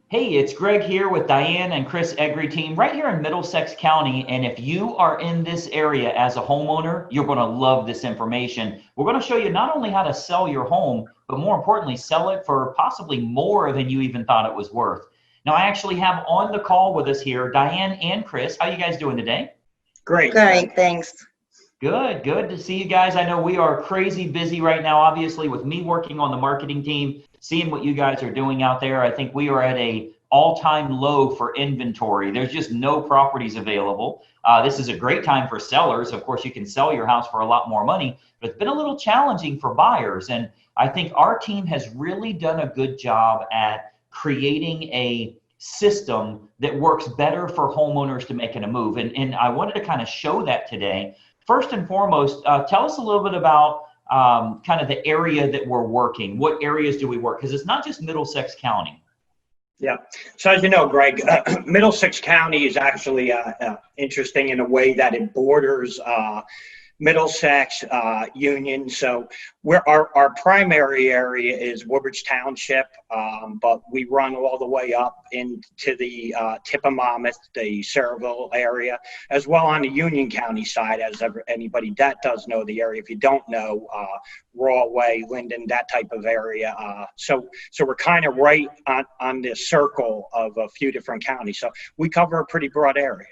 Hey, it's Greg here with Diane and Chris Egri team right here in Middlesex County. And if you are in this area as a homeowner, you're going to love this information. We're going to show you not only how to sell your home, but more importantly, sell it for possibly more than you even thought it was worth. Now, I actually have on the call with us here Diane and Chris. How you guys doing today? Great, Great, Greg. thanks. Good to see you guys. I know we are crazy busy right now, obviously, with me working on the marketing team, seeing what you guys are doing out there. I think we are at a all-time low for inventory. There's just no properties available. This is a great time for sellers. Of course, you can sell your house for a lot more money, but it's been a little challenging for buyers. And I think our team has really done a good job at creating a system that works better for homeowners to making a move. And I wanted to kind of show that today. First and foremost, tell us a little bit about kind of the area that we're working. What areas do we work? Because it's not just Middlesex County. Yeah. So as you know, Greg, Middlesex County is actually interesting in a way that it borders Middlesex, Union. So our primary area is Woodbridge Township, but we run all the way up into the tip of Monmouth, the Saraville area, as well on the Union County side, as anybody that does know the area. If you don't know, Rawway, Linden, that type of area. So we're kind of right on this circle of a few different counties. So we cover a pretty broad area.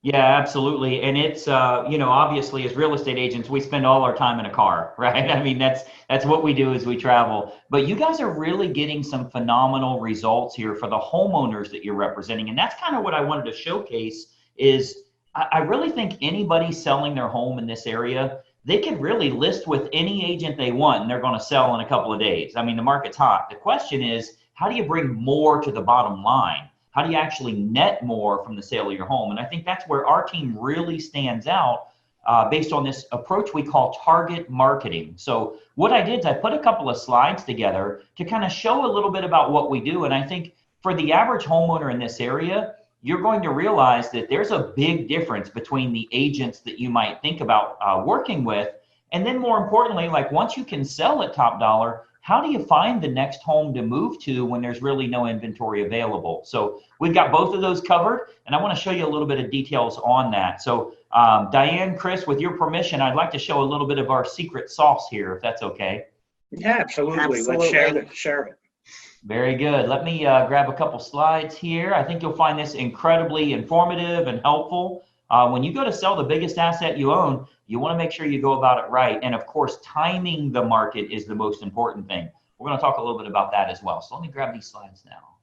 Yeah, absolutely. And it's obviously as real estate agents, we spend all our time in a car, right? I mean, that's what we do as we travel. But you guys are really getting some phenomenal results here for the homeowners that you're representing. And that's kind of what I wanted to showcase is I really think anybody selling their home in this area, they could really list with any agent they want and they're going to sell in a couple of days. I mean, the market's hot. The question is, how do you bring more to the bottom line? How do you actually net more from the sale of your home? And I think that's where our team really stands out based on this approach we call target marketing. So what I did is I put a couple of slides together to kind of show a little bit about what we do. And I think for the average homeowner in this area, you're going to realize that there's a big difference between the agents that you might think about working with. And then more importantly, like once you can sell at top dollar, how do you find the next home to move to when there's really no inventory available? So we've got both of those covered, and I want to show you a little bit of details on that. So Diane, Chris, with your permission, I'd like to show a little bit of our secret sauce here, if that's okay. Yeah, absolutely. Absolutely. Let's share it. Very good. Let me grab a couple slides here. I think you'll find this incredibly informative and helpful. When you go to sell the biggest asset you own, you want to make sure you go about it right. And of course, timing the market is the most important thing. We're going to talk a little bit about that as well. So let me grab these slides now.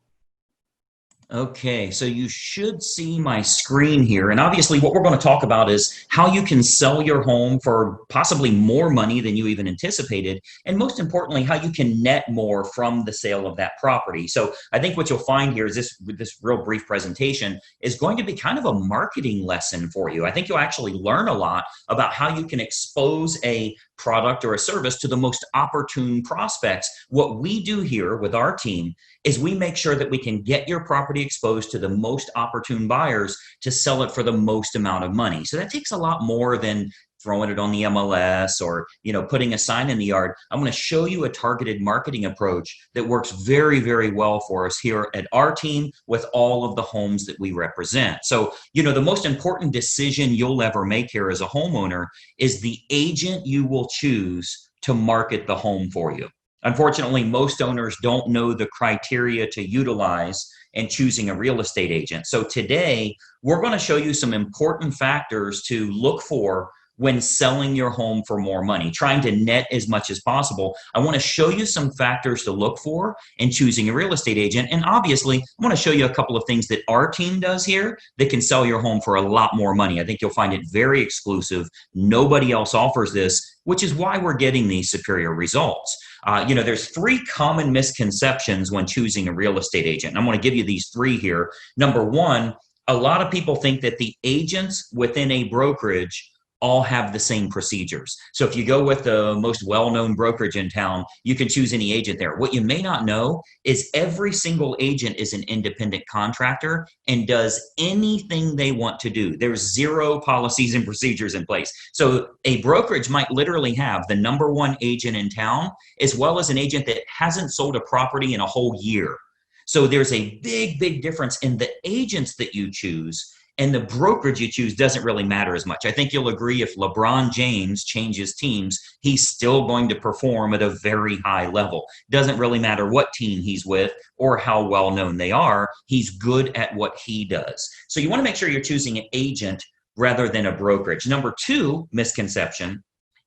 Okay, so you should see my screen here. And obviously what we're going to talk about is how you can sell your home for possibly more money than you even anticipated. And most importantly, how you can net more from the sale of that property. So I think what you'll find here is this real brief presentation is going to be kind of a marketing lesson for you. I think you'll actually learn a lot about how you can expose a product or a service to the most opportune prospects. What we do here with our team is we make sure that we can get your property exposed to the most opportune buyers to sell it for the most amount of money. So that takes a lot more than throwing it on the MLS or putting a sign in the yard. I'm going to show you a targeted marketing approach that works very, very well for us here at our team with all of the homes that we represent. So, the most important decision you'll ever make here as a homeowner is the agent you will choose to market the home for you. Unfortunately, most owners don't know the criteria to utilize in choosing a real estate agent. So today, we're going to show you some important factors to look for when selling your home for more money, trying to net as much as possible. I want to show you some factors to look for in choosing a real estate agent. And obviously, I want to show you a couple of things that our team does here that can sell your home for a lot more money. I think you'll find it very exclusive. Nobody else offers this, which is why we're getting these superior results. There's three common misconceptions when choosing a real estate agent. And I'm going to give you these three here. Number one, a lot of people think that the agents within a brokerage all have the same procedures. So if you go with the most well-known brokerage in town, you can choose any agent there. What you may not know is every single agent is an independent contractor and does anything they want to do. There's zero policies and procedures in place. So a brokerage might literally have the number one agent in town, as well as an agent that hasn't sold a property in a whole year. So there's a big, big difference in the agents that you choose, and the brokerage you choose doesn't really matter as much. I think you'll agree if LeBron James changes teams, he's still going to perform at a very high level. Doesn't really matter what team he's with or how well known they are. He's good at what he does. So you want to make sure you're choosing an agent rather than a brokerage. Number two misconception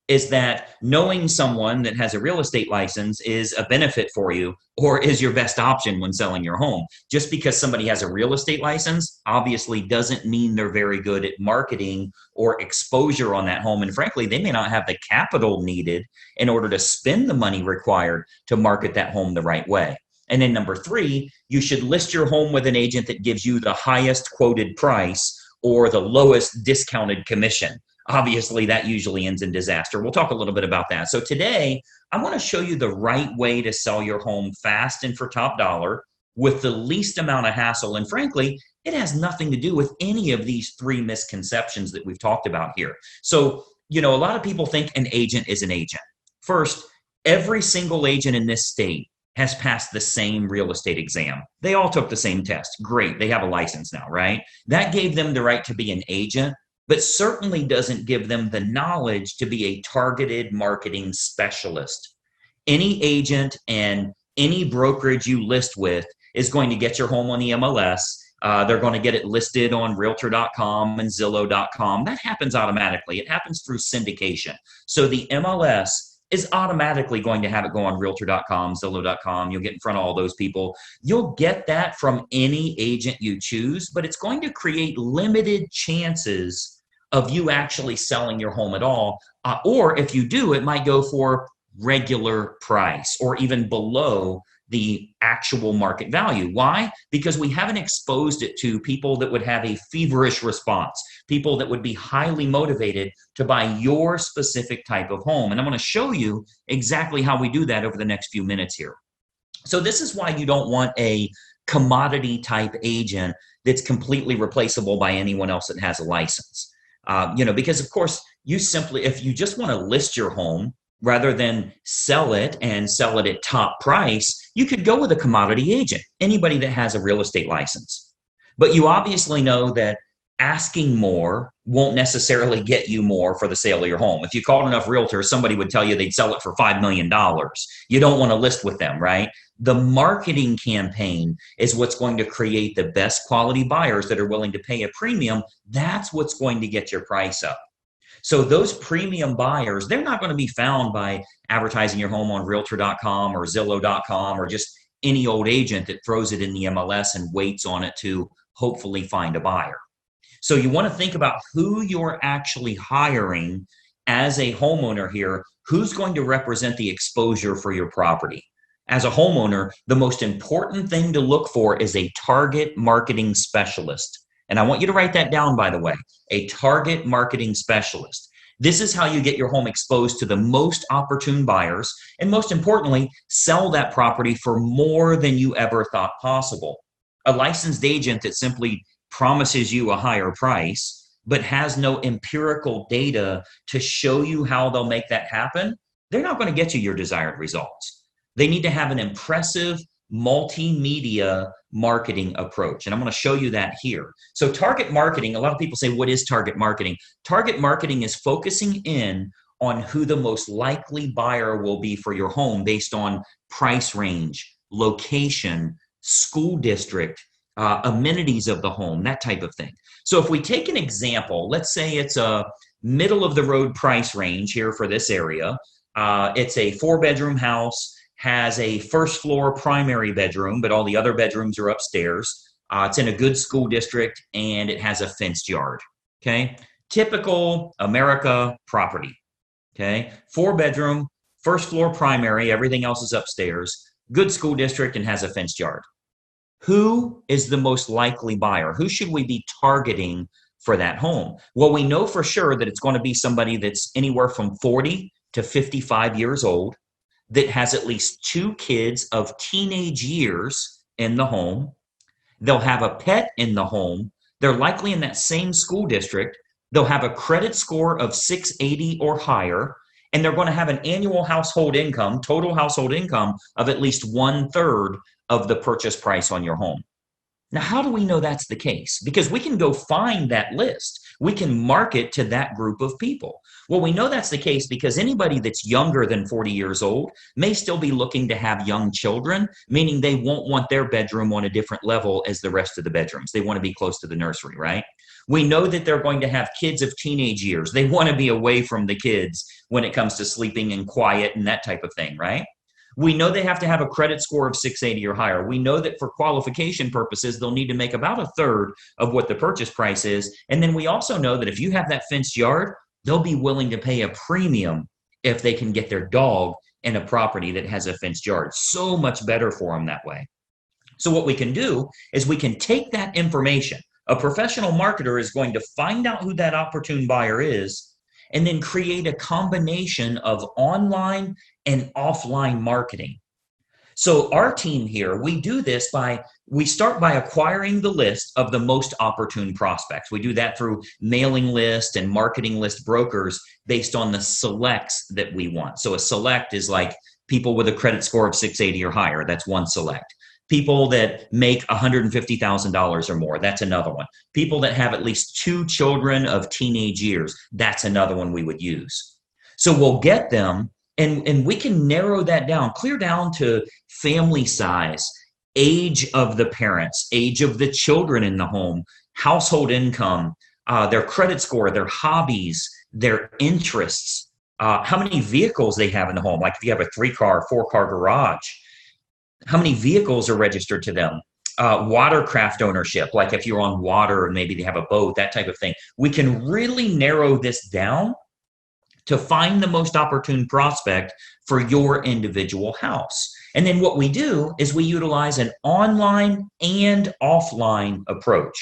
is that knowing someone that has a real estate license is a benefit for you or is your best option when selling your home. Just because somebody has a real estate license obviously doesn't mean they're very good at marketing or exposure on that home. And frankly, they may not have the capital needed in order to spend the money required to market that home the right way. And then number three, you should list your home with an agent that gives you the highest quoted price or the lowest discounted commission. Obviously, that usually ends in disaster. We'll talk a little bit about that. So today, I want to show you the right way to sell your home fast and for top dollar with the least amount of hassle. And frankly, it has nothing to do with any of these three misconceptions that we've talked about here. So, a lot of people think an agent is an agent. First, every single agent in this state has passed the same real estate exam. They all took the same test. Great. They have a license now, right? That gave them the right to be an agent, but certainly doesn't give them the knowledge to be a targeted marketing specialist. Any agent and any brokerage you list with is going to get your home on the MLS. They're going to get it listed on Realtor.com and Zillow.com. That happens automatically. It happens through syndication. So the MLS is automatically going to have it go on Realtor.com, Zillow.com. You'll get in front of all those people. You'll get that from any agent you choose, but it's going to create limited chances of you actually selling your home at all. Or if you do, it might go for regular price or even below the actual market value. Why? Because we haven't exposed it to people that would have a feverish response, people that would be highly motivated to buy your specific type of home. And I'm going to show you exactly how we do that over the next few minutes here. So this is why you don't want a commodity type agent that's completely replaceable by anyone else that has a license. Because of course, if you just want to list your home rather than sell it and sell it at top price, you could go with a commodity agent, anybody that has a real estate license. But you obviously know that asking more won't necessarily get you more for the sale of your home. If you called enough realtors, somebody would tell you they'd sell it for $5 million. You don't want to list with them, right? The marketing campaign is what's going to create the best quality buyers that are willing to pay a premium. That's what's going to get your price up. So those premium buyers, they're not going to be found by advertising your home on Realtor.com or Zillow.com or just any old agent that throws it in the MLS and waits on it to hopefully find a buyer. So you want to think about who you're actually hiring as a homeowner here, who's going to represent the exposure for your property. As a homeowner, the most important thing to look for is a target marketing specialist. And I want you to write that down, by the way, a target marketing specialist. This is how you get your home exposed to the most opportune buyers, and most importantly, sell that property for more than you ever thought possible. A licensed agent that simply promises you a higher price, but has no empirical data to show you how they'll make that happen, they're not going to get you your desired results. They need to have an impressive multimedia marketing approach. And I'm going to show you that here. So target marketing, a lot of people say, what is target marketing? Target marketing is focusing in on who the most likely buyer will be for your home based on price range, location, school district, amenities of the home, that type of thing. So if we take an example, let's say it's a middle of the road price range here for this area. It's a 4-bedroom house, has a first floor primary bedroom, but all the other bedrooms are upstairs. It's in a good school district and it has a fenced yard. Okay. Typical America property. Okay. 4-bedroom, first floor primary, everything else is upstairs, good school district and has a fenced yard. Who is the most likely buyer? Who should we be targeting for that home? Well, we know for sure that it's going to be somebody that's anywhere from 40 to 55 years old, that has at least 2 kids of teenage years in the home. They'll have a pet in the home. They're likely in that same school district. They'll have a credit score of 680 or higher, and they're going to have an annual household income, total household income of at least 1/3 of the purchase price on your home. Now, how do we know that's the case? Because we can go find that list. We can market to that group of people. Well, we know that's the case because anybody that's younger than 40 years old may still be looking to have young children, meaning they won't want their bedroom on a different level as the rest of the bedrooms. They want to be close to the nursery, right? We know that they're going to have kids of teenage years. They want to be away from the kids when it comes to sleeping and quiet and that type of thing, right? We know they have to have a credit score of 680 or higher. We know that for qualification purposes, they'll need to make about 1/3 of what the purchase price is. And then we also know that if you have that fenced yard, they'll be willing to pay a premium if they can get their dog in a property that has a fenced yard. So much better for them that way. So what we can do is we can take that information. A professional marketer is going to find out who that opportune buyer is and then create a combination of online and offline marketing. So our team here, we do this we start by acquiring the list of the most opportune prospects. We do that through mailing list and marketing list brokers based on the selects that we want. So a select is like people with a credit score of 680 or higher. That's one select. People that make $150,000 or more, that's another one. People that have at least 2 children of teenage years, that's another one we would use. So we'll get them, and we can narrow that down, clear down to family size, age of the parents, age of the children in the home, household income, their credit score, their hobbies, their interests, how many vehicles they have in the home. Like if you have a 3-car, 4-car garage, how many vehicles are registered to them? Watercraft ownership, like if you're on water and maybe they have a boat, that type of thing. We can really narrow this down to find the most opportune prospect for your individual house. And then what we do is we utilize an online and offline approach.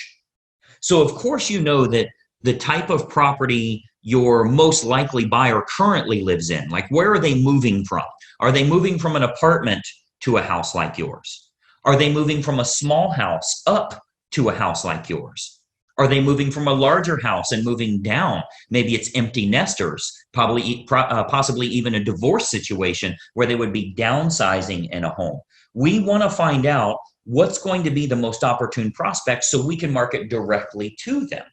So of course you know that the type of property your most likely buyer currently lives in, like where are they moving from? Are they moving from an apartment to a house like yours? Are they moving from a small house up to a house like yours? Are they moving from a larger house and moving down? Maybe it's empty nesters, possibly even a divorce situation where they would be downsizing in a home. We want to find out what's going to be the most opportune prospect so we can market directly to them.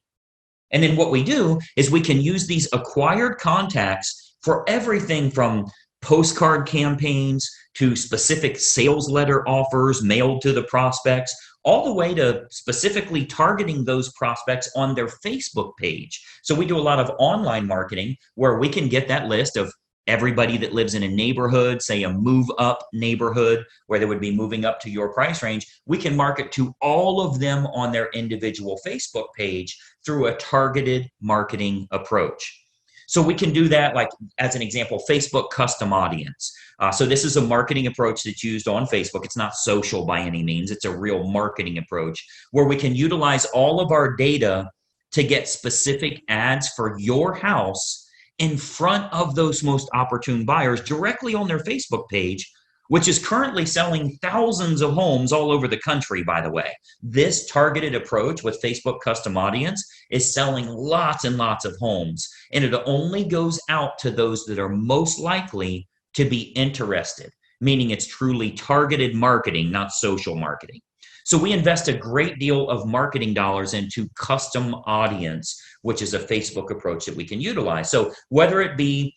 And then what we do is we can use these acquired contacts for everything from postcard campaigns to specific sales letter offers mailed to the prospects, all the way to specifically targeting those prospects on their Facebook page. So we do a lot of online marketing where we can get that list of everybody that lives in a neighborhood, say a move up neighborhood where they would be moving up to your price range. We can market to all of them on their individual Facebook page through a targeted marketing approach. So we can do that, like as an example, Facebook custom audience. So this is a marketing approach that's used on Facebook. It's not social by any means. It's a real marketing approach where we can utilize all of our data to get specific ads for your house in front of those most opportune buyers directly on their Facebook page, which is currently selling thousands of homes all over the country, by the way. This targeted approach with Facebook custom audience is selling lots and lots of homes, and it only goes out to those that are most likely to be interested, meaning it's truly targeted marketing, not social marketing. So we invest a great deal of marketing dollars into custom audience, which is a Facebook approach that we can utilize. So whether it be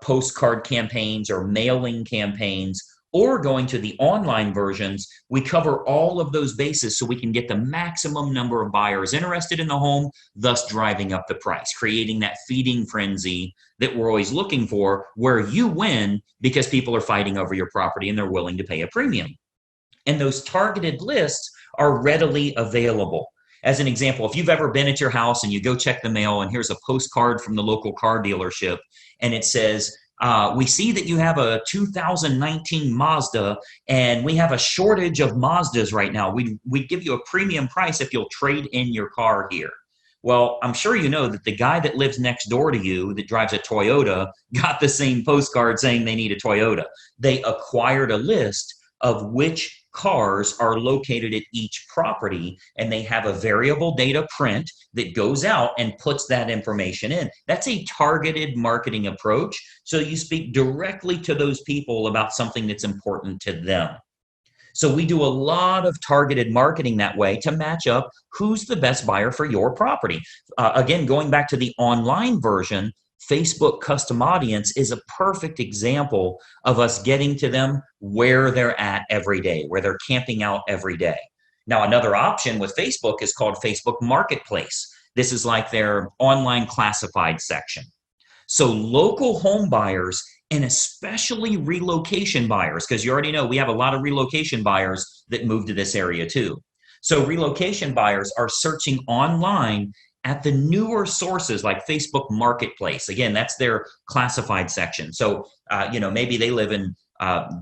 postcard campaigns or mailing campaigns or going to the online versions, we cover all of those bases so we can get the maximum number of buyers interested in the home, thus driving up the price, creating that feeding frenzy that we're always looking for, where you win because people are fighting over your property and they're willing to pay a premium. And those targeted lists are readily available. As an example, if you've ever been at your house and you go check the mail and here's a postcard from the local car dealership and it says, we see that you have a 2019 Mazda and we have a shortage of Mazdas right now. We'd give you a premium price if you'll trade in your car here. Well, I'm sure you know that the guy that lives next door to you that drives a Toyota got the same postcard saying they need a Toyota. They acquired a list of which cars are located at each property, and they have a variable data print that goes out and puts that information in. That's a targeted marketing approach. So you speak directly to those people about something that's important to them. So we do a lot of targeted marketing that way to match up who's the best buyer for your property. Again, going back to the online version, Facebook custom audience is a perfect example of us getting to them where they're at every day, where they're camping out every day. Now, another option with Facebook is called Facebook Marketplace. This is like their online classified section. So local home buyers and especially relocation buyers, because you already know we have a lot of relocation buyers that move to this area too. So relocation buyers are searching online at the newer sources like Facebook Marketplace. Again, that's their classified section. So, maybe they live in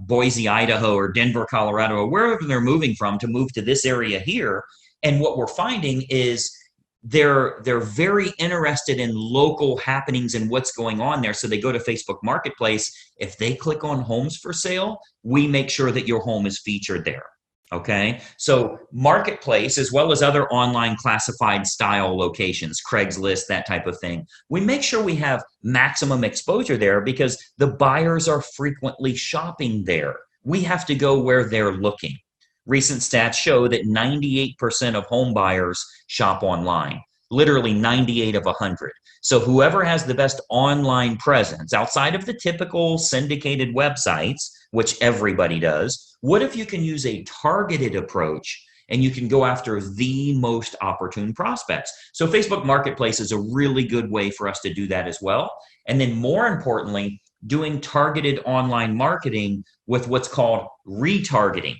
Boise, Idaho, or Denver, Colorado, or wherever they're moving from to move to this area here. And what we're finding is they're very interested in local happenings and what's going on there. So they go to Facebook Marketplace. If they click on homes for sale, we make sure that your home is featured there. Okay. So Marketplace, as well as other online classified style locations, Craigslist, that type of thing, we make sure we have maximum exposure there because the buyers are frequently shopping there. We have to go where they're looking. Recent stats show that 98% of home buyers shop online, literally 98 of 100. So whoever has the best online presence outside of the typical syndicated websites, which everybody does, what if you can use a targeted approach and you can go after the most opportune prospects? So Facebook Marketplace is a really good way for us to do that as well. And then more importantly, doing targeted online marketing with what's called retargeting.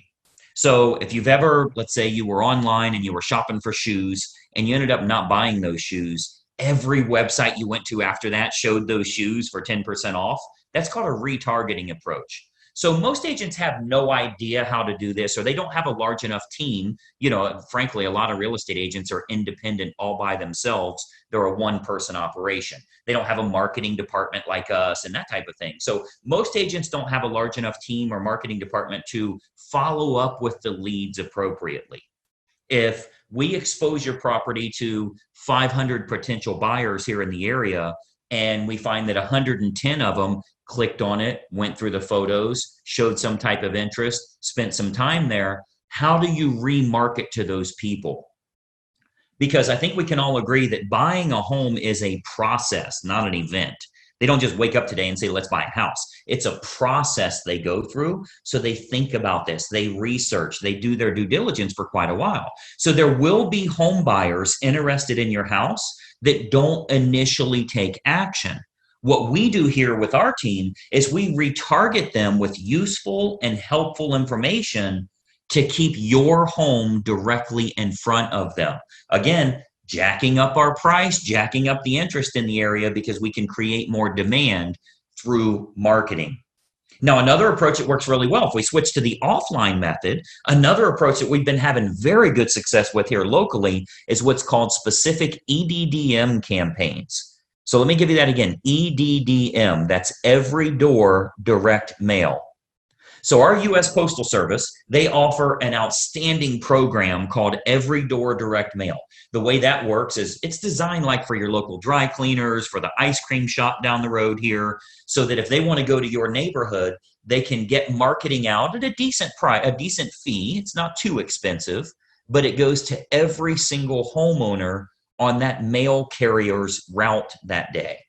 So if you've ever, let's say you were online and you were shopping for shoes and you ended up not buying those shoes, every website you went to after that showed those shoes for 10% off. That's called a retargeting approach. So most agents have no idea how to do this, or they don't have a large enough team. Frankly, a lot of real estate agents are independent all by themselves. They're a one-person operation. They don't have a marketing department like us and that type of thing. So most agents don't have a large enough team or marketing department to follow up with the leads appropriately. If we expose your property to 500 potential buyers here in the area, and we find that 110 of them clicked on it, went through the photos, showed some type of interest, spent some time there, how do you remarket to those people? Because I think we can all agree that buying a home is a process, not an event. They don't just wake up today and say, let's buy a house. It's a process they go through. So they think about this, they research, they do their due diligence for quite a while. So there will be home buyers interested in your house that don't initially take action. What we do here with our team is we retarget them with useful and helpful information to keep your home directly in front of them. Again, jacking up our price, jacking up the interest in the area because we can create more demand through marketing. Now, another approach that works really well, if we switch to the offline method, another approach that we've been having very good success with here locally is what's called specific EDDM campaigns. So let me give you that again, EDDM, that's Every Door Direct Mail. So our U.S. Postal Service, they offer an outstanding program called Every Door Direct Mail. The way that works is it's designed like for your local dry cleaners, for the ice cream shop down the road here, so that if they want to go to your neighborhood, they can get marketing out at a decent price, a decent fee. It's not too expensive, but it goes to every single homeowner on that mail carrier's route that day.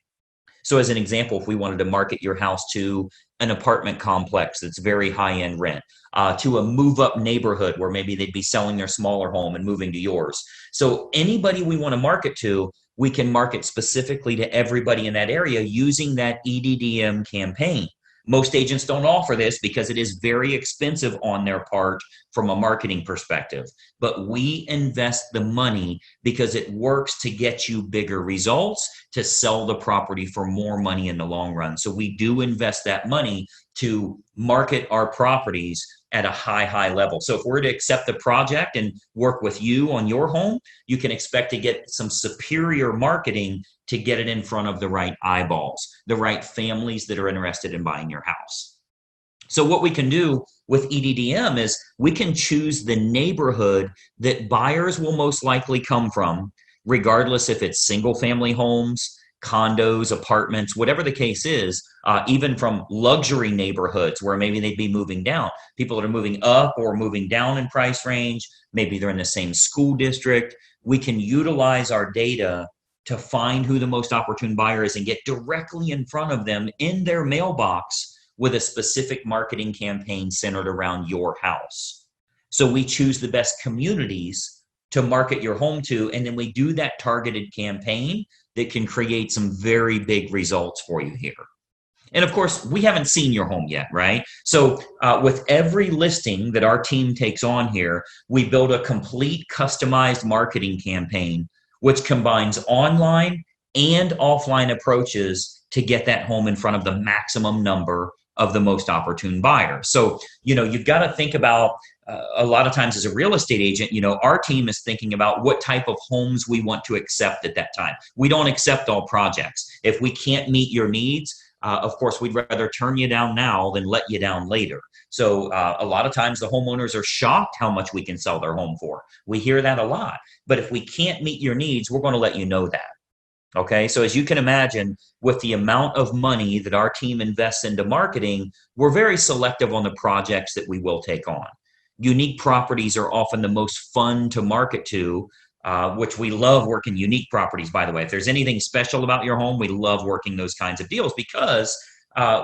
So as an example, if we wanted to market your house to an apartment complex that's very high-end rent, to a move-up neighborhood where maybe they'd be selling their smaller home and moving to yours. So anybody we want to market to, we can market specifically to everybody in that area using that EDDM campaign. Most agents don't offer this because it is very expensive on their part from a marketing perspective. But we invest the money because it works to get you bigger results, to sell the property for more money in the long run. So we do invest that money to market our properties at a high level. So if we're to accept the project and work with you on your home, you can expect to get some superior marketing to get it in front of the right eyeballs, the right families that are interested in buying your house. So what we can do with EDDM is we can choose the neighborhood that buyers will most likely come from, regardless if it's single family homes, condos, apartments, whatever the case is, even from luxury neighborhoods where maybe they'd be moving down. People that are moving up or moving down in price range, maybe they're in the same school district. We can utilize our data to find who the most opportune buyer is and get directly in front of them in their mailbox with a specific marketing campaign centered around your house. So we choose the best communities to market your home to, and then we do that targeted campaign that can create some very big results for you here. And of course, we haven't seen your home yet, right? So with every listing that our team takes on here, we build a complete customized marketing campaign, which combines online and offline approaches to get that home in front of the maximum number of the most opportune buyers. So, you've got to think about a lot of times as a real estate agent, our team is thinking about what type of homes we want to accept at that time. We don't accept all projects. If we can't meet your needs, of course, we'd rather turn you down now than let you down later. So a lot of times the homeowners are shocked how much we can sell their home for. We hear that a lot. But if we can't meet your needs, we're going to let you know that. Okay, so as you can imagine, with the amount of money that our team invests into marketing, we're very selective on the projects that we will take on. Unique properties are often the most fun to market to, which we love working unique properties, by the way. If there's anything special about your home, we love working those kinds of deals because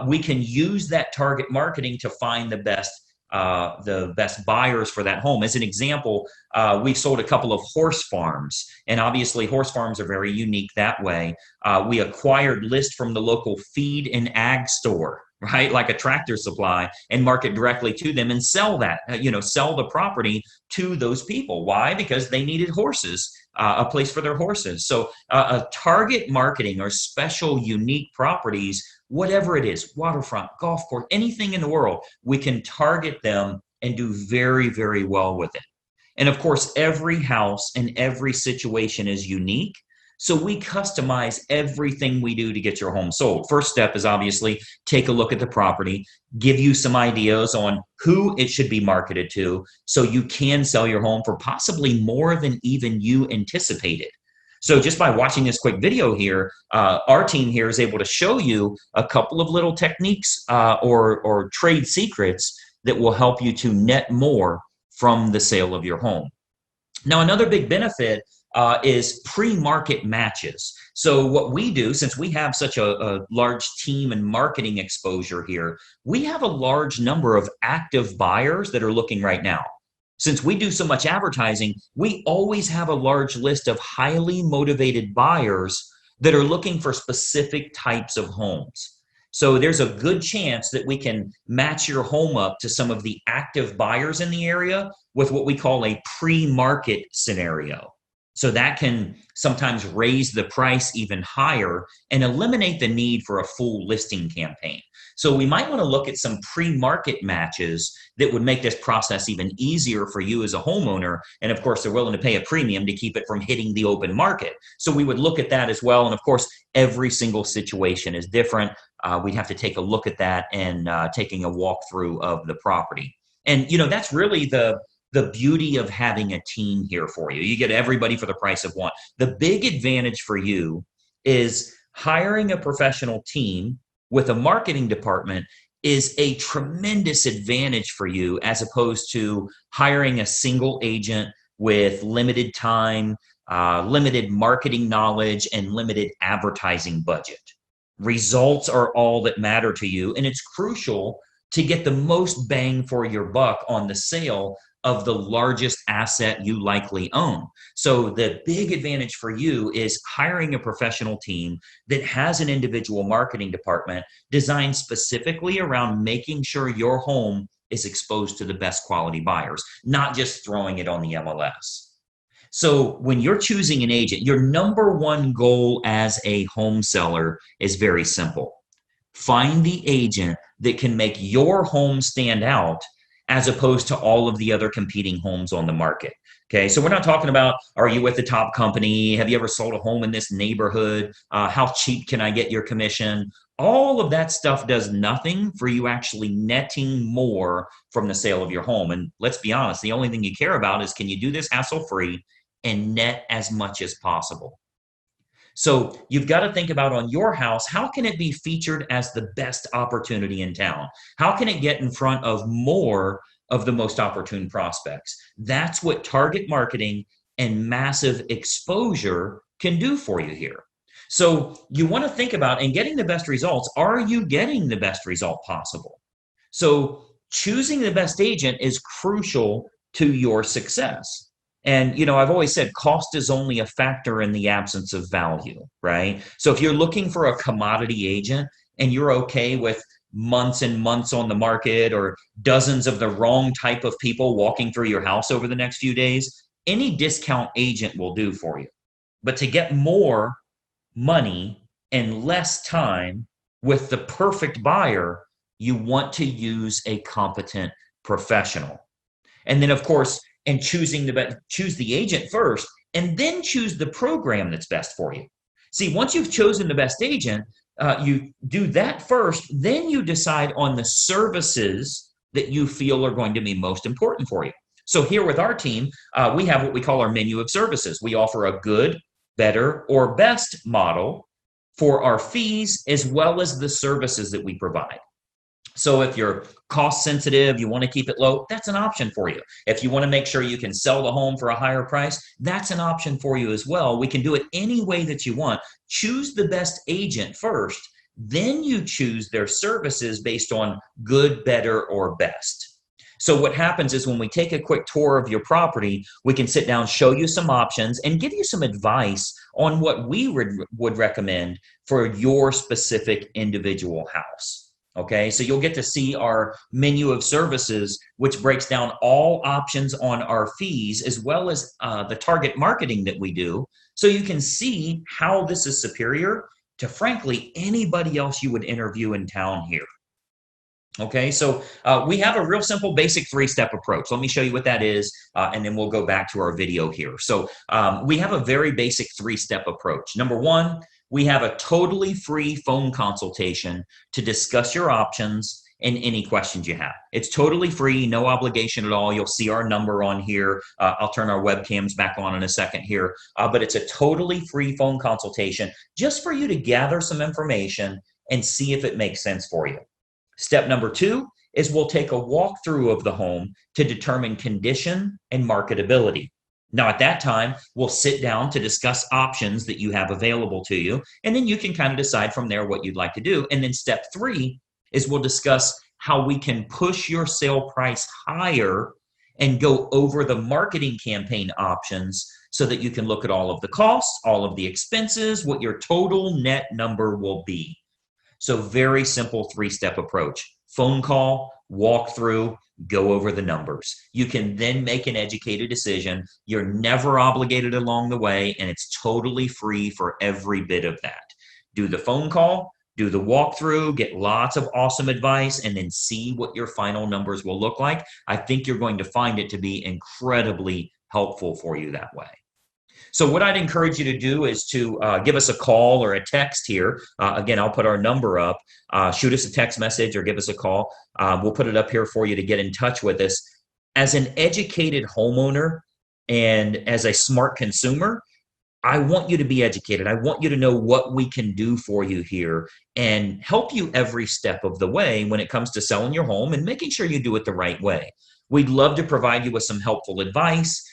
we can use that target marketing to find the best buyers for that home. As an example, we've sold a couple of horse farms, and obviously horse farms are very unique that way. We acquired lists from the local feed and ag store, right? Like a Tractor Supply, and market directly to them and sell that, sell the property to those people. Why? Because they needed horses, a place for their horses. So a target marketing or special unique properties, whatever it is, waterfront, golf course, anything in the world, we can target them and do very, very well with it. And of course, every house and every situation is unique. So we customize everything we do to get your home sold. First step is obviously take a look at the property, give you some ideas on who it should be marketed to so you can sell your home for possibly more than even you anticipated. So just by watching this quick video here, our team here is able to show you a couple of little techniques or trade secrets that will help you to net more from the sale of your home. Now, another big benefit is pre-market matches. So what we do, since we have such a large team and marketing exposure here, we have a large number of active buyers that are looking right now. Since we do so much advertising, we always have a large list of highly motivated buyers that are looking for specific types of homes. So there's a good chance that we can match your home up to some of the active buyers in the area with what we call a pre-market scenario. So that can sometimes raise the price even higher and eliminate the need for a full listing campaign. So we might want to look at some pre-market matches that would make this process even easier for you as a homeowner. And of course, they're willing to pay a premium to keep it from hitting the open market. So we would look at that as well. And of course, every single situation is different. We'd have to take a look at that and taking a walkthrough of the property. And, that's really the beauty of having a team here for you. You get everybody for the price of one. The big advantage for you is hiring a professional team with a marketing department is a tremendous advantage for you as opposed to hiring a single agent with limited time, limited marketing knowledge, and limited advertising budget. Results are all that matter to you, and it's crucial to get the most bang for your buck on the sale of the largest asset you likely own. So the big advantage for you is hiring a professional team that has an individual marketing department designed specifically around making sure your home is exposed to the best quality buyers, not just throwing it on the MLS. So when you're choosing an agent, your number one goal as a home seller is very simple. Find the agent that can make your home stand out as opposed to all of the other competing homes on the market. Okay, so we're not talking about, are you with the top company? Have you ever sold a home in this neighborhood? How cheap can I get your commission? all of that stuff does nothing for you actually netting more from the sale of your home. And let's be honest, the only thing you care about is, can you do this hassle-free and net as much as possible? So you've got to think about, on your house, how can it be featured as the best opportunity in town? How can it get in front of more of the most opportune prospects? That's what target marketing and massive exposure can do for you here. So you want to think about, in getting the best results, are you getting the best result possible? So choosing the best agent is crucial to your success. And, I've always said cost is only a factor in the absence of value, right? So if you're looking for a commodity agent and you're okay with months and months on the market, or dozens of the wrong type of people walking through your house over the next few days, any discount agent will do for you. But to get more money and less time with the perfect buyer, you want to use a competent professional. And then, of course, and choose the agent first, and then choose the program that's best for you. See, once you've chosen the best agent, you do that first, then you decide on the services that you feel are going to be most important for you. So here with our team, we have what we call our menu of services. We offer a good, better, or best model for our fees, as well as the services that we provide. So if you're cost sensitive, you want to keep it low, that's an option for you. If you want to make sure you can sell the home for a higher price, that's an option for you as well. We can do it any way that you want. Choose the best agent first, then you choose their services based on good, better, or best. So what happens is, when we take a quick tour of your property, we can sit down, show you some options, and give you some advice on what we would recommend for your specific individual house. Okay, so you'll get to see our menu of services, which breaks down all options on our fees, as well as the target marketing that we do. So you can see how this is superior to, frankly, anybody else you would interview in town here. Okay, so we have a real simple, basic three-step approach. Let me show you what that is, and then we'll go back to our video here. So we have a very basic three-step approach. Number one, we have a totally free phone consultation to discuss your options and any questions you have. It's totally free, no obligation at all. You'll see our number on here. I'll turn our webcams back on in a second here, but it's a totally free phone consultation just for you to gather some information and see if it makes sense for you. Step number two is, we'll take a walkthrough of the home to determine condition and marketability. Now, at that time, we'll sit down to discuss options that you have available to you, and then you can kind of decide from there what you'd like to do. And then step three is, we'll discuss how we can push your sale price higher and go over the marketing campaign options, so that you can look at all of the costs, all of the expenses, what your total net number will be. So very simple three-step approach: phone call, walk through, go over the numbers. You can then make an educated decision. You're never obligated along the way, and it's totally free for every bit of that. Do the phone call, do the walkthrough, get lots of awesome advice, and then see what your final numbers will look like. I think you're going to find it to be incredibly helpful for you that way. So what I'd encourage you to do is to give us a call or a text here. Again, I'll put our number up. Shoot us a text message or give us a call. We'll put it up here for you to get in touch with us. As an educated homeowner and as a smart consumer, I want you to be educated. I want you to know what we can do for you here and help you every step of the way when it comes to selling your home and making sure you do it the right way. We'd love to provide you with some helpful advice,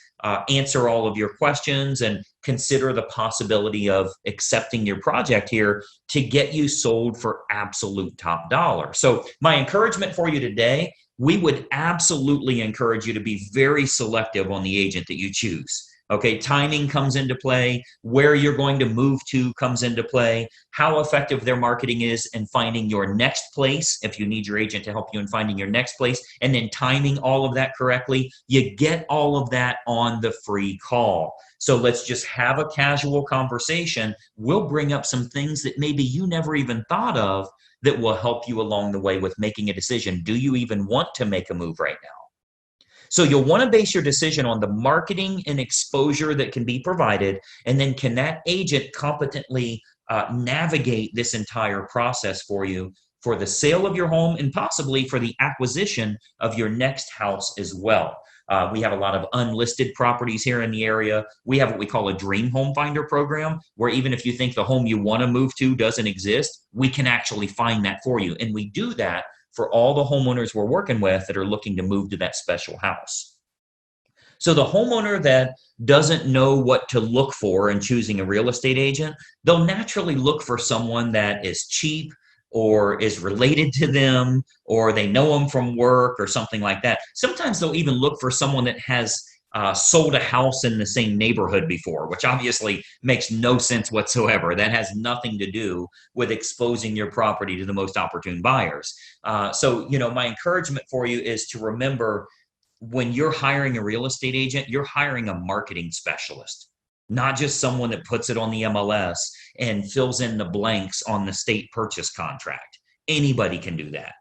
answer all of your questions, and consider the possibility of accepting your project here to get you sold for absolute top dollar. So my encouragement for you today, we would absolutely encourage you to be very selective on the agent that you choose. Okay, timing comes into play, where you're going to move to comes into play, how effective their marketing is in finding your next place, if you need your agent to help you in finding your next place, and then timing all of that correctly. You get all of that on the free call. So let's just have a casual conversation. We'll bring up some things that maybe you never even thought of that will help you along the way with making a decision. Do you even want to make a move right now? So you'll want to base your decision on the marketing and exposure that can be provided, and then can that agent competently navigate this entire process for you for the sale of your home and possibly for the acquisition of your next house as well. We have a lot of unlisted properties here in the area. We have what we call a dream home finder program, where even if you think the home you want to move to doesn't exist, we can actually find that for you. And we do that for all the homeowners we're working with that are looking to move to that special house. So the homeowner that doesn't know what to look for in choosing a real estate agent, they'll naturally look for someone that is cheap or is related to them, or they know them from work or something like that. Sometimes they'll even look for someone that has sold a house in the same neighborhood before, which obviously makes no sense whatsoever. That has nothing to do with exposing your property to the most opportune buyers. So, my encouragement for you is to remember, when you're hiring a real estate agent, you're hiring a marketing specialist, not just someone that puts it on the MLS and fills in the blanks on the state purchase contract. Anybody can do that.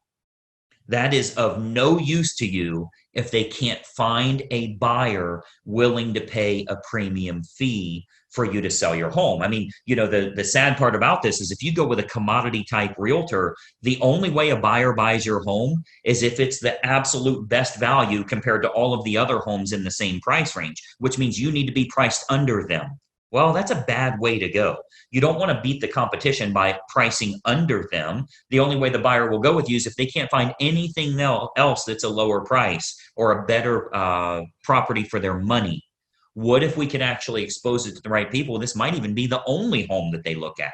That is of no use to you if they can't find a buyer willing to pay a premium fee for you to sell your home. I mean, the sad part about this is if you go with a commodity type realtor, the only way a buyer buys your home is if it's the absolute best value compared to all of the other homes in the same price range, which means you need to be priced under them. Well, that's a bad way to go. You don't want to beat the competition by pricing under them. The only way the buyer will go with you is if they can't find anything else that's a lower price or a better property for their money. What if we could actually expose it to the right people? This might even be the only home that they look at.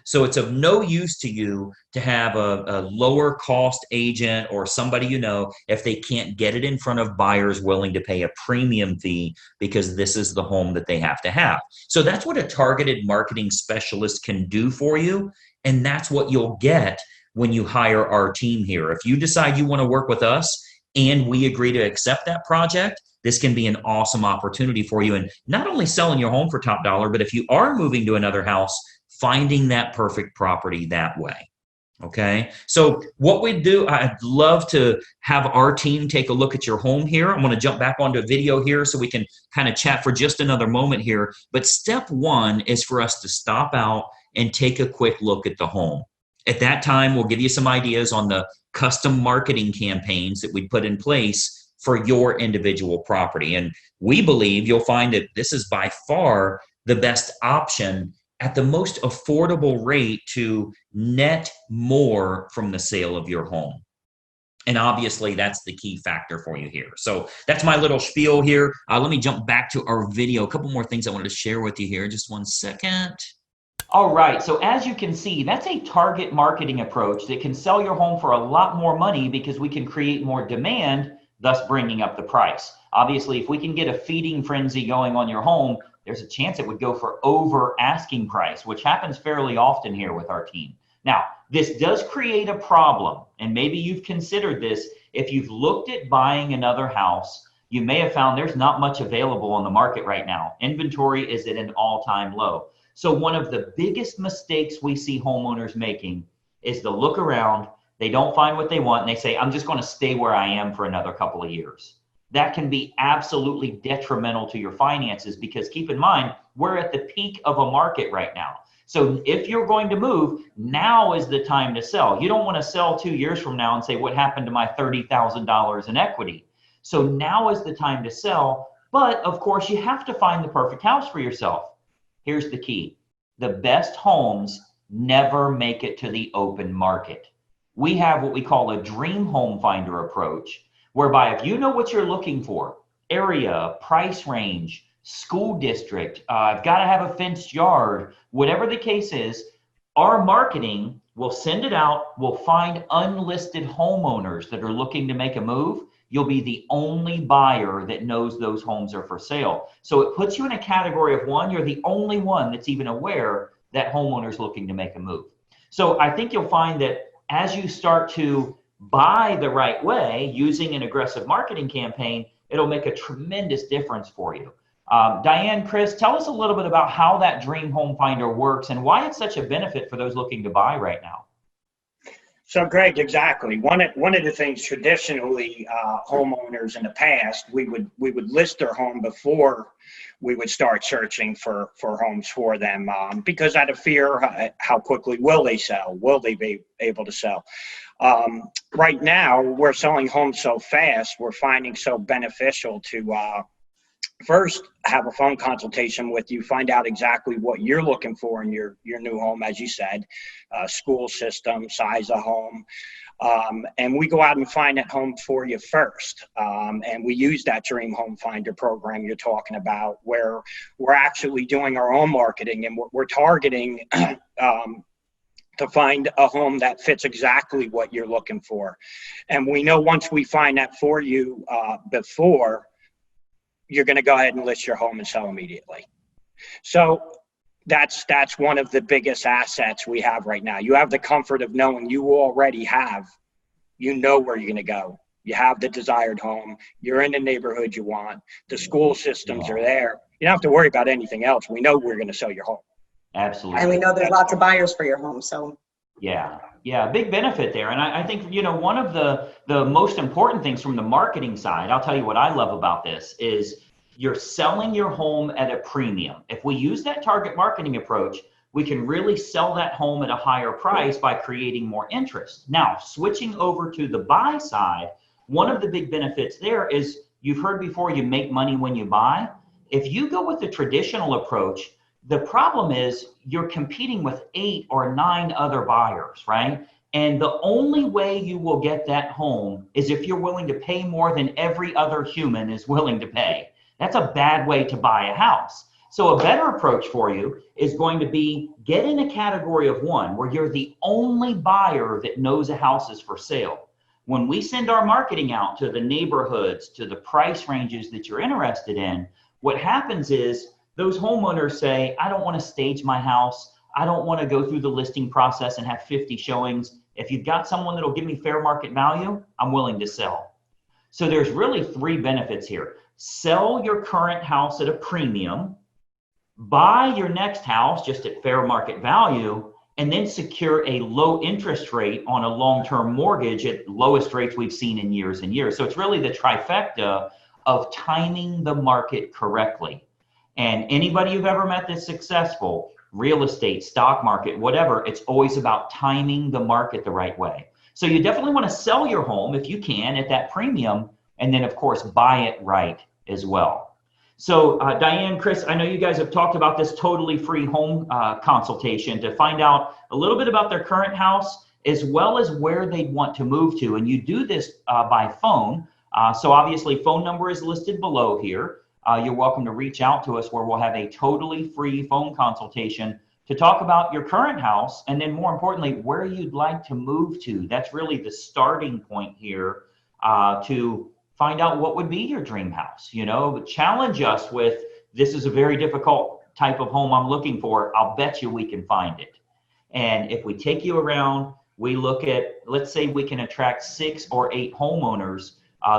So it's of no use to you to have a lower cost agent or somebody if they can't get it in front of buyers willing to pay a premium fee because this is the home that they have to have. So that's what a targeted marketing specialist can do for you. And that's what you'll get when you hire our team here. If you decide you want to work with us and we agree to accept that project, this can be an awesome opportunity for you. And not only selling your home for top dollar, but if you are moving to another house, finding that perfect property that way. Okay. So what we do, I'd love to have our team take a look at your home here. I'm going to jump back onto a video here so we can kind of chat for just another moment here. But step one is for us to stop out and take a quick look at the home. At that time, we'll give you some ideas on the custom marketing campaigns that we put in place for your individual property. And we believe you'll find that this is by far the best option at the most affordable rate to net more from the sale of your home. And obviously, that's the key factor for you here. So that's my little spiel here. Let me jump back to our video. A couple more things I wanted to share with you here. Just one second. All right, so as you can see, that's a target marketing approach that can sell your home for a lot more money because we can create more demand, thus bringing up the price. Obviously, if we can get a feeding frenzy going on your home, there's a chance it would go for over asking price, which happens fairly often here with our team. Now, this does create a problem, and maybe you've considered this. If you've looked at buying another house, you may have found there's not much available on the market right now. Inventory is at an all-time low. So one of the biggest mistakes we see homeowners making is to look around, they don't find what they want, and they say, I'm just going to stay where I am for another couple of years. That can be absolutely detrimental to your finances because keep in mind, we're at the peak of a market right now. So if you're going to move, now is the time to sell. You don't want to sell 2 years from now and say, what happened to my $30,000 in equity? So now is the time to sell. But of course, you have to find the perfect house for yourself. Here's the key. The best homes never make it to the open market. We have what we call a dream home finder approach, whereby if you know what you're looking for, area, price range, school district, I've got to have a fenced yard, whatever the case is, our marketing will send it out. We'll find unlisted homeowners that are looking to make a move. You'll be the only buyer that knows those homes are for sale. So it puts you in a category of one. You're the only one that's even aware that homeowner's looking to make a move. So I think you'll find that as you start to buy the right way using an aggressive marketing campaign, it'll make a tremendous difference for you. Diane, Chris, tell us a little bit about how that Dream Home Finder works and why it's such a benefit for those looking to buy right now. So, Greg, exactly. One of the things traditionally, homeowners in the past, we would list their home before we would start searching for homes for them, because out of fear, how quickly will they sell? Will they be able to sell? Right now, we're selling homes so fast. We're finding so beneficial to first have a phone consultation with you, find out exactly what you're looking for in your new home, as you said, school system, size of home. And we go out and find that home for you first. And we use that Dream Home Finder program you're talking about, where we're actually doing our own marketing, and we're targeting to find a home that fits exactly what you're looking for. And we know once we find that for you, before, you're going to go ahead and list your home and sell immediately. So that's one of the biggest assets we have right now. You have the comfort of knowing you already have, where you're going to go. You have the desired home. You're in the neighborhood you want. The school systems are there. You don't have to worry about anything else. We know we're going to sell your home. Absolutely. And we know there's lots of buyers for your home. So yeah, big benefit there. And I think, one of the most important things from the marketing side, I'll tell you what I love about this, is you're selling your home at a premium. If we use that target marketing approach, we can really sell that home at a higher price by creating more interest. Now, switching over to the buy side, one of the big benefits there is, you've heard before, you make money when you buy. If you go with the traditional approach, the problem is you're competing with 8 or 9 other buyers, right? And the only way you will get that home is if you're willing to pay more than every other human is willing to pay. That's a bad way to buy a house. So a better approach for you is going to be, get in a category of 1 where you're the only buyer that knows a house is for sale. When we send our marketing out to the neighborhoods, to the price ranges that you're interested in, what happens is, those homeowners say, I don't want to stage my house. I don't want to go through the listing process and have 50 showings. If you've got someone that'll give me fair market value, I'm willing to sell. So there's really 3 benefits here. Sell your current house at a premium, buy your next house just at fair market value, and then secure a low interest rate on a long-term mortgage at lowest rates we've seen in years and years. So it's really the trifecta of timing the market correctly. And anybody you've ever met that's successful, real estate, stock market, whatever, it's always about timing the market the right way. So you definitely want to sell your home if you can at that premium, and then of course buy it right as well. So Diane, Chris, I know you guys have talked about this totally free home consultation to find out a little bit about their current house as well as where they'd want to move to. And you do this by phone. So obviously phone number is listed below here. You're welcome to reach out to us, where we'll have a totally free phone consultation to talk about your current house, and then more importantly, where you'd like to move to. That's really the starting point here, to find out what would be your dream house. Challenge us with, this is a very difficult type of home I'm looking for. I'll bet you we can find it. And if we take you around, we look at, let's say we can attract 6 or 8 homeowners.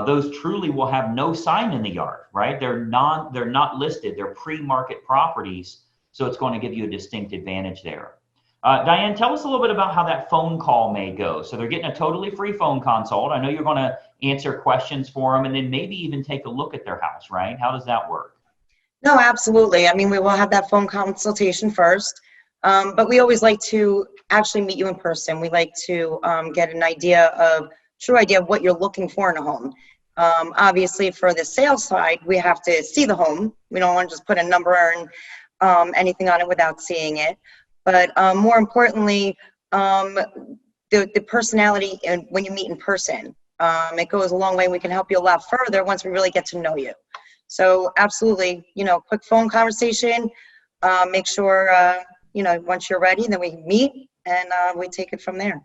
Those truly will have no sign in the yard, right? They're not listed. They're pre-market properties. So it's going to give you a distinct advantage there. Diane, tell us a little bit about how that phone call may go. So they're getting a totally free phone consult. I know you're going to answer questions for them and then maybe even take a look at their house, right? How does that work? no, absolutely. I mean, we will have that phone consultation first, but we always like to actually meet you in person. We like to get an true idea of what you're looking for in a home. Obviously, for the sales side, we have to see the home. We don't want to just put a number and anything on it without seeing it. But more importantly, the personality, and when you meet in person, it goes a long way. We can help you a lot further once we really get to know you. So absolutely, quick phone conversation. Make sure, once you're ready, then we meet and we take it from there.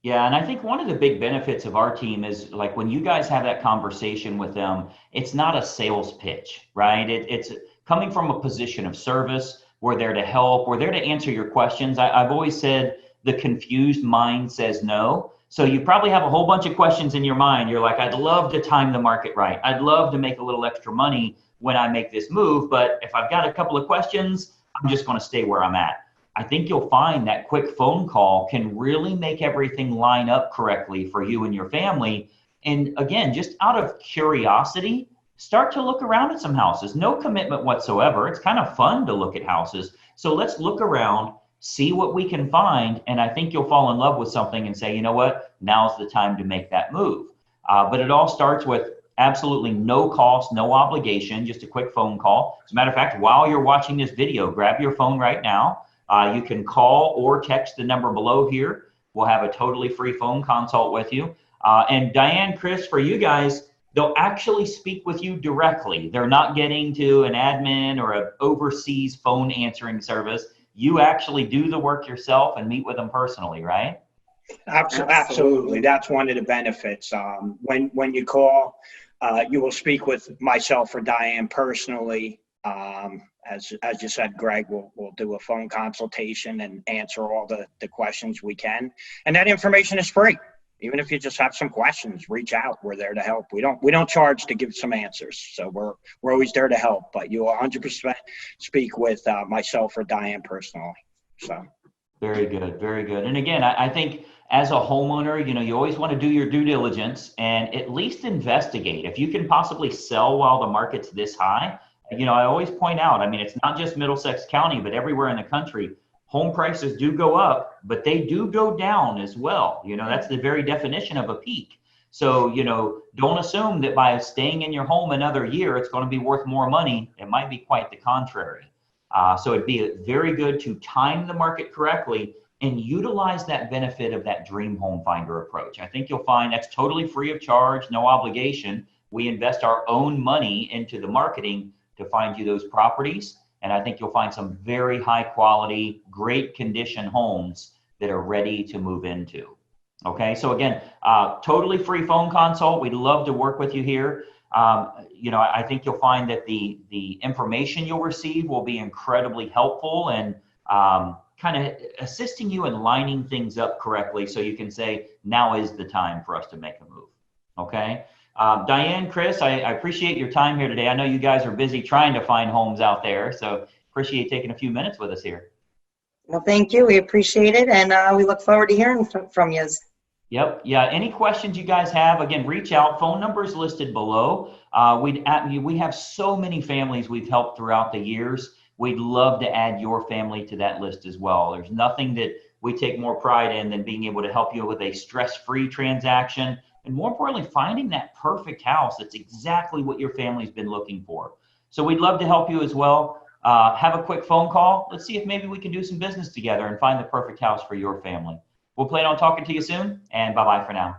Yeah, and I think one of the big benefits of our team is, like, when you guys have that conversation with them, it's not a sales pitch, right? It's coming from a position of service. We're there to help. We're there to answer your questions. I've always said the confused mind says no. So you probably have a whole bunch of questions in your mind. You're like, I'd love to time the market right. I'd love to make a little extra money when I make this move. But if I've got a couple of questions, I'm just going to stay where I'm at. I think you'll find that quick phone call can really make everything line up correctly for you and your family. And again, just out of curiosity, start to look around at some houses. No commitment whatsoever. It's kind of fun to look at houses. So let's look around, see what we can find, and I think you'll fall in love with something and say, you know what, now's the time to make that move. But it all starts with absolutely no cost, no obligation, just a quick phone call. As a matter of fact, while you're watching this video, grab your phone right now. You can call or text the number below here. We'll have a totally free phone consult with you. And Diane, Chris, for you guys, they'll actually speak with you directly. They're not getting to an admin or an overseas phone answering service. You actually do the work yourself and meet with them personally, right? Absolutely. That's one of the benefits. When you call, you will speak with myself or Diane personally. As you said, Greg, we'll do a phone consultation and answer all the questions we can. And that information is free. Even if you just have some questions, reach out. We're there to help. We don't charge to give some answers. So we're always there to help, but you will 100% speak with myself or Diane personally. So. Very good. Very good. And again, I think as a homeowner, you always want to do your due diligence and at least investigate. If you can possibly sell while the market's this high, I always point out, I mean, it's not just Middlesex County, but everywhere in the country, home prices do go up, but they do go down as well. That's the very definition of a peak. So, don't assume that by staying in your home another year, it's going to be worth more money. It might be quite the contrary. So it'd be very good to time the market correctly and utilize that benefit of that dream home finder approach. I think you'll find that's totally free of charge, no obligation. We invest our own money into the marketing to find you those properties. And I think you'll find some very high quality, great condition homes that are ready to move into. Okay, so again, totally free phone consult. We'd love to work with you here. I think you'll find that the information you'll receive will be incredibly helpful and kind of assisting you in lining things up correctly so you can say, now is the time for us to make a move. Okay. Diane, Chris, I appreciate your time here today. I know you guys are busy trying to find homes out there, so appreciate taking a few minutes with us here. Well, thank you. We appreciate it, and we look forward to hearing from you. Yep. Yeah. Any questions you guys have, again, reach out. Phone number is listed below. We have so many families we've helped throughout the years. We'd love to add your family to that list as well. There's nothing that we take more pride in than being able to help you with a stress-free transaction. And more importantly, finding that perfect house that's exactly what your family's been looking for. So we'd love to help you as well. Have a quick phone call. Let's see if maybe we can do some business together and find the perfect house for your family. We'll plan on talking to you soon, and bye-bye for now.